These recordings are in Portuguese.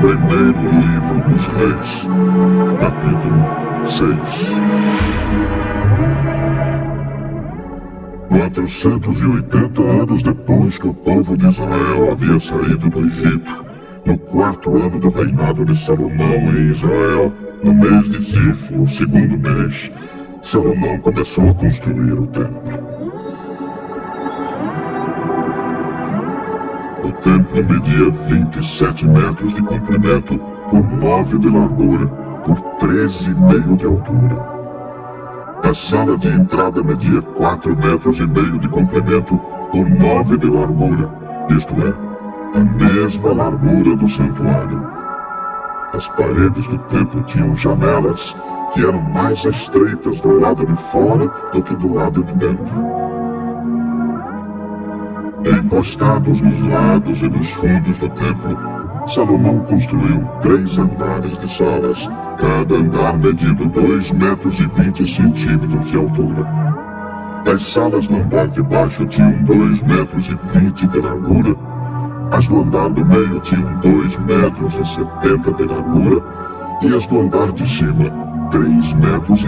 Primeiro livro dos Reis, capítulo 6. 480 anos depois que o povo de Israel havia saído do Egito, no 4º ano do reinado de Salomão em Israel, no mês de Zif, o 2º mês, Salomão começou a construir o templo. O templo media 27 metros de comprimento por 9 de largura, por 13,5 de altura. A sala de entrada media 4,5 metros de comprimento por 9 de largura, isto é, a mesma largura do santuário. As paredes do templo tinham janelas que eram mais estreitas do lado de fora do que do lado de dentro. Encostados nos lados e nos fundos do templo, Salomão construiu 3 andares de salas, cada andar medindo 2,20 metros de altura. As salas do andar de baixo tinham 2,20 metros de largura, as do andar do meio tinham 2,70 metros de largura e as do andar de cima 3,10 metros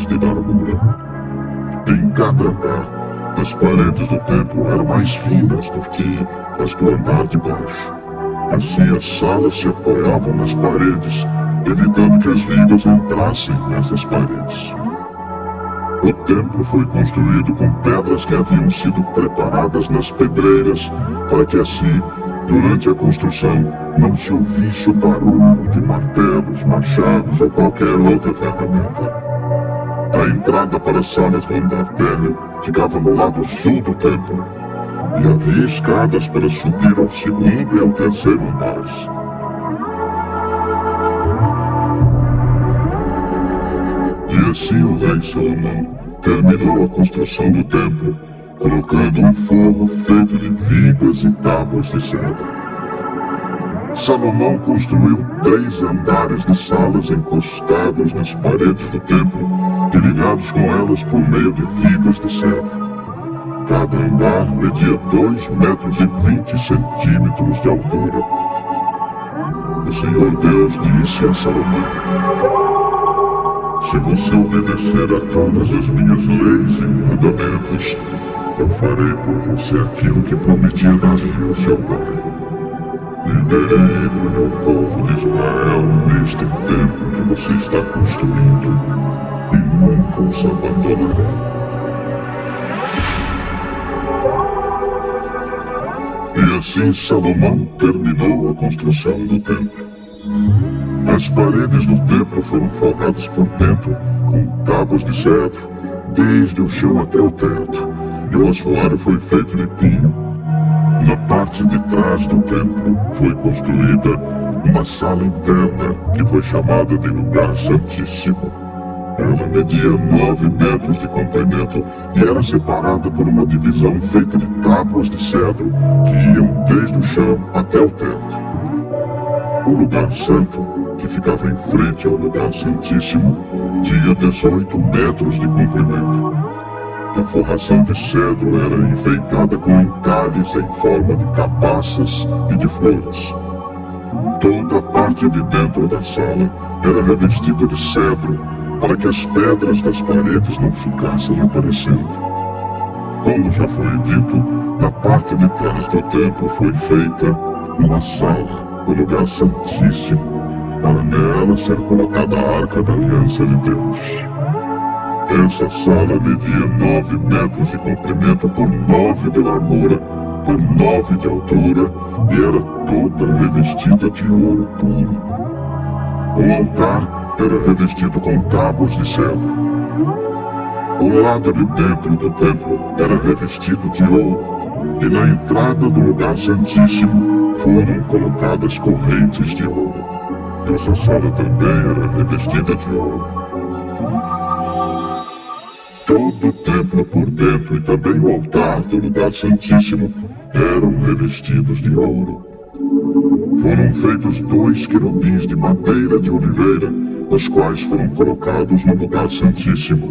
de largura. Em cada andar, as paredes do templo eram mais finas do que as do andar de baixo. Assim as salas se apoiavam nas paredes, evitando que as vigas entrassem nessas paredes. O templo foi construído com pedras que haviam sido preparadas nas pedreiras, para que assim, durante a construção, não se ouvisse o barulho de martelos, machados ou qualquer outra ferramenta. A entrada para as salas do andar térreo ficava no lado sul do templo, e havia escadas para subir ao 2º e ao 3º andares. E assim o rei Salomão terminou a construção do templo, colocando um forro feito de vigas e tábuas de cedro. Salomão construiu 3 andares de salas encostados nas paredes do templo e ligados com elas por meio de vigas de cedro. Cada andar media 2,20 metros de altura. O Senhor Deus disse a Salomão: se você obedecer a todas as minhas leis e mandamentos, eu farei por você aquilo que prometi a Davi, o seu pai. Viverei entre o meu povo de Israel neste templo que você está construindo e nunca os abandonarei. E assim Salomão terminou a construção do templo. As paredes do templo foram forradas por dentro com tábuas de cedro, desde o chão até o teto, e o assoalho foi feito de pinho. Na parte de trás do templo foi construída uma sala interna que foi chamada de Lugar Santíssimo. Ela media 9 metros de comprimento e era separada por uma divisão feita de tábuas de cedro que iam desde o chão até o teto. O lugar santo, que ficava em frente ao Lugar Santíssimo, tinha 18 metros de comprimento. A forração de cedro era enfeitada com entalhes em forma de cabaças e de flores. Toda a parte de dentro da sala era revestida de cedro, para que as pedras das paredes não ficassem aparecendo. Como já foi dito, na parte de trás do templo foi feita uma sala, o Lugar Santíssimo, para nela ser colocada a Arca da Aliança de Deus. Essa sala media 9 metros de comprimento por 9 de largura, por 9 de altura, e era toda revestida de ouro puro. O altar era revestido com tábuas de cedro. O lado de dentro do templo era revestido de ouro, e na entrada do Lugar Santíssimo foram colocadas correntes de ouro. Essa sala também era revestida de ouro. Todo o templo por dentro e também o altar do Lugar Santíssimo eram revestidos de ouro. Foram feitos 2 querubins de madeira de oliveira, os quais foram colocados no Lugar Santíssimo.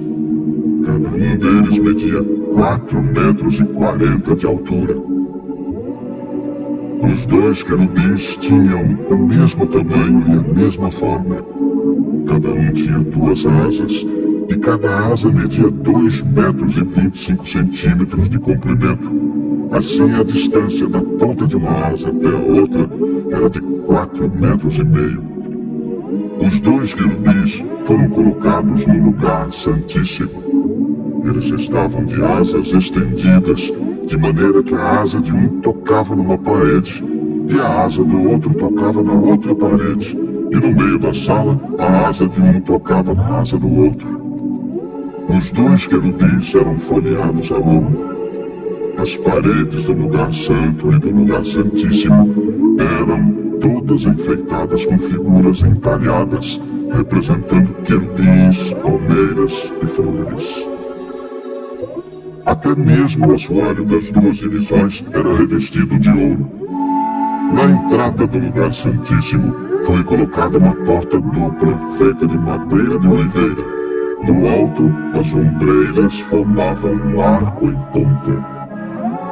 Cada um deles media 4,40 metros de altura. Os dois querubins tinham o mesmo tamanho e a mesma forma. Cada um tinha 2 asas, e cada asa media 2 metros e 25 centímetros de comprimento. Assim, a distância da ponta de uma asa até a outra era de 4 metros e meio. Os dois querubins foram colocados no lugar santíssimo. Eles estavam de asas estendidas, de maneira que a asa de um tocava numa parede, e a asa do outro tocava na outra parede, e no meio da sala, a asa de um tocava na asa do outro. Os dois querubins eram folheados a ouro. As paredes do lugar santo e do lugar santíssimo eram todas enfeitadas com figuras entalhadas, representando querubins, palmeiras e flores. Até mesmo o assoalho das 2 divisões era revestido de ouro. Na entrada do lugar santíssimo foi colocada uma porta dupla, feita de madeira de oliveira. No alto, as ombreiras formavam um arco em ponta.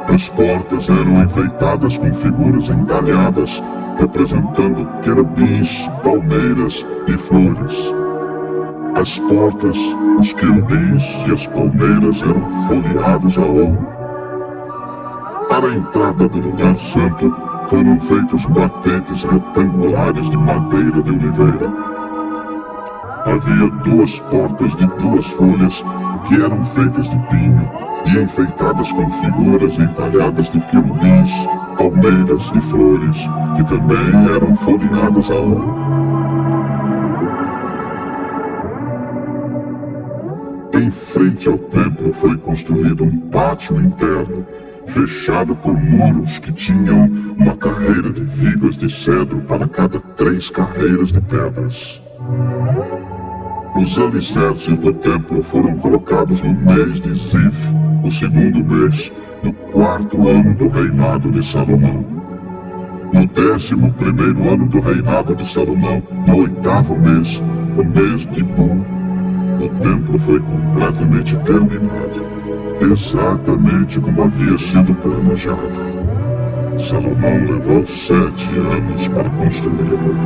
As portas eram enfeitadas com figuras entalhadas, representando querubins, palmeiras e flores. As portas, os querubins e as palmeiras eram folheados a ouro. Para a entrada do lugar santo, foram feitos batentes retangulares de madeira de oliveira. Havia 2 portas de 2 folhas que eram feitas de pinho e enfeitadas com figuras entalhadas de querubins, palmeiras e flores, que também eram folheadas a ouro. Em frente ao templo foi construído um pátio interno, fechado por muros que tinham uma carreira de vigas de cedro para cada 3 carreiras de pedras. Os alicerces do templo foram colocados no mês de Ziv, o 2º mês, no 4º ano do reinado de Salomão. No 11º ano do reinado de Salomão, no 8º mês, o mês de Bu, o templo foi completamente terminado, exatamente como havia sido planejado. Salomão levou 7 anos para construí-lo.